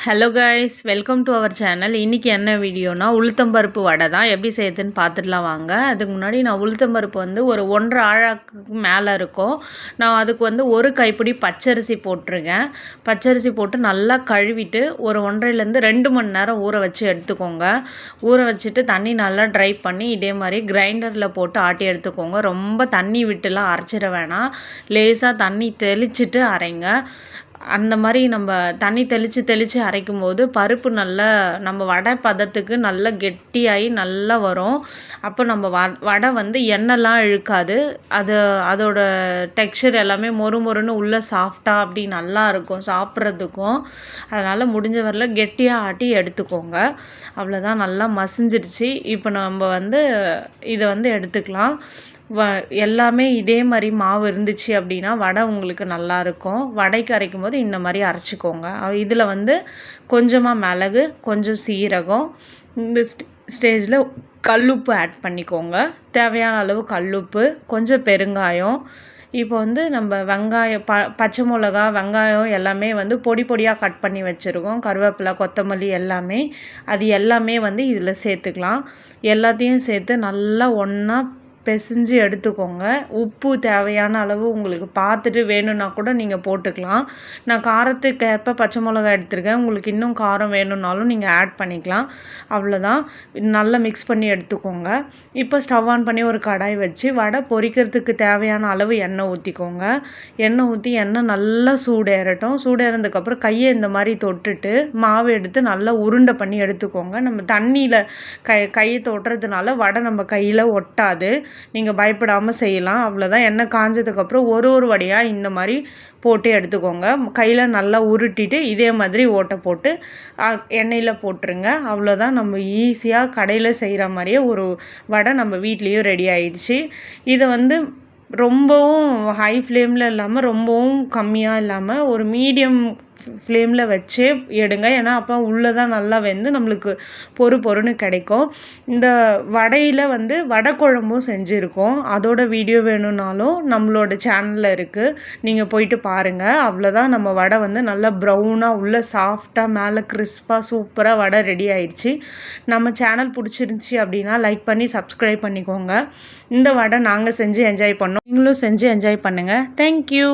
Hello guys, welcome to our channel. இன்றைக்கி என்ன வீடியோனா உளுத்தம்பருப்பு வடை தான் எப்படி செய்யுதுன்னு பார்த்துடலாம் வாங்க. அதுக்கு முன்னாடி நான் உளுத்தம்பருப்பு வந்து ஒரு 1.5 ஆழாக்கு மேலே இருக்கும். நான் அதுக்கு வந்து ஒரு கைப்பிடி பச்சரிசி போட்டிருக்கேன். பச்சரிசி போட்டு நல்லா கழுவிட்டு ஒரு 1.5லேருந்து 2 மணி நேரம் ஊற வச்சு எடுத்துக்கோங்க. ஊற வச்சுட்டு தண்ணி நல்லா ட்ரை பண்ணி இதே மாதிரி கிரைண்டரில் போட்டு ஆட்டி எடுத்துக்கோங்க. ரொம்ப தண்ணி விட்டுலாம் அரைச்சிட வேணாம், லேசாக தண்ணி தெளிச்சிட்டு அரைங்க. அந்த மாதிரி நம்ம தண்ணி தெளித்து அரைக்கும் போது பருப்பு நல்லா நம்ம வடை பதத்துக்கு நல்லா கெட்டியாகி நல்லா வரும். அப்போ நம்ம வடை வந்து எண்ணெய்லாம் இழுக்காது. அதோட டெக்ஸ்சர் எல்லாமே மொறுன்னு உள்ளே சாஃப்டாக அப்படி நல்லா இருக்கும் சாப்பிட்றதுக்கும். அதனால் முடிஞ்ச வரல கெட்டியாக ஆட்டி எடுத்துக்கோங்க. அவ்வளோதான், நல்லா மசிஞ்சிடுச்சு. இப்போ நம்ம வந்து இதை வந்து எடுத்துக்கலாம். எல்லாமே இதே மாதிரி மாவு இருந்துச்சு அப்படின்னா வடை உங்களுக்கு நல்லாயிருக்கும். வடைக்கு அரைக்கும் போது இந்த மாதிரி அரைச்சிக்கோங்க. இதில் வந்து கொஞ்சமாக மிளகு, கொஞ்சம் சீரகம், இந்த ஸ்டேஜில் கல்லுப்பு ஆட் பண்ணிக்கோங்க. தேவையான அளவு கல்லுப்பு, கொஞ்சம் பெருங்காயம். இப்போ வந்து நம்ம வெங்காயம், பச்சை மிளகா, வெங்காயம் எல்லாமே வந்து பொடி பொடியாக கட் பண்ணி வச்சுருக்கோம். கருவேப்பிலை, கொத்தமல்லி எல்லாமே, அது எல்லாமே வந்து இதில் சேர்த்துக்கலாம். எல்லாத்தையும் சேர்த்து நல்லா ஒன்றா பிசைஞ்சு எடுத்துக்கோங்க. உப்பு தேவையான அளவு உங்களுக்கு பார்த்துட்டு வேணும்னா கூட நீங்கள் போட்டுக்கலாம். நான் காரத்துக்கு ஏற்ப பச்சை மிளகாய் எடுத்துருக்கேன். உங்களுக்கு இன்னும் காரம் வேணும்னாலும் நீங்கள் ஆட் பண்ணிக்கலாம். அவ்வளோதான், நல்லா மிக்ஸ் பண்ணி எடுத்துக்கோங்க. இப்போ ஸ்டவ் ஆன் பண்ணி ஒரு கடாய் வச்சு வடை பொரிக்கிறதுக்கு தேவையான அளவு எண்ணெய் ஊற்றிக்கோங்க. எண்ணெய் ஊற்றி எண்ணெய் நல்லா சூடேறட்டும். சூடேறதுக்கப்புறம் கையை இந்த மாதிரி தொட்டுட்டு மாவு எடுத்து நல்லா உருண்டை பண்ணி எடுத்துக்கோங்க. நம்ம தண்ணியில் கையை தொட்டுறதுனால வடை நம்ம கையில் ஒட்டாது. நீங்கள் பயப்படாமல் செய்யலாம். அவ்வளோதான், எண்ணெய் காஞ்சதுக்கப்புறம் ஒரு வடையாக இந்த மாதிரி போட்டு எடுத்துக்கோங்க. கையில் நல்லா உருட்டிட்டு இதே மாதிரி ஓட்டை போட்டு எண்ணெயில் போட்டுருங்க. அவ்வளோதான், நம்ம ஈஸியாக கடையில் செய்கிற மாதிரியே ஒரு வடை நம்ம வீட்லேயும் ரெடி ஆயிடுச்சு. இதை வந்து ரொம்பவும் ஹை ஃப்ளேமில் இல்லாமல் ரொம்பவும் கம்மியாக இல்லாமல் ஒரு மீடியம் ஃப்ளேமில் வச்சே எடுங்க. ஏன்னா அப்போ உள்ளே தான் நல்லா வெந்து நம்மளுக்கு பொறுன்னு கிடைக்கும். இந்த வடையில் வந்து வடை குழம்பும் செஞ்சுருக்கோம். அதோட வீடியோ வேணும்னாலும் நம்மளோட சேனலில் இருக்குது, நீங்கள் போயிட்டு பாருங்கள். அவ்வளோதான், நம்ம வடை வந்து நல்லா ப்ரௌனாக உள்ளே சாஃப்டாக மேலே கிறிஸ்பாக சூப்பராக வடை ரெடி ஆயிடுச்சு. நம்ம சேனல் பிடிச்சிருந்துச்சி அப்படின்னா லைக் பண்ணி சப்ஸ்கிரைப் பண்ணிக்கோங்க. இந்த வடை நாங்கள் செஞ்சு என்ஜாய் பண்ணோம், நீங்களும் செஞ்சு என்ஜாய் பண்ணுங்கள். தேங்க்யூ.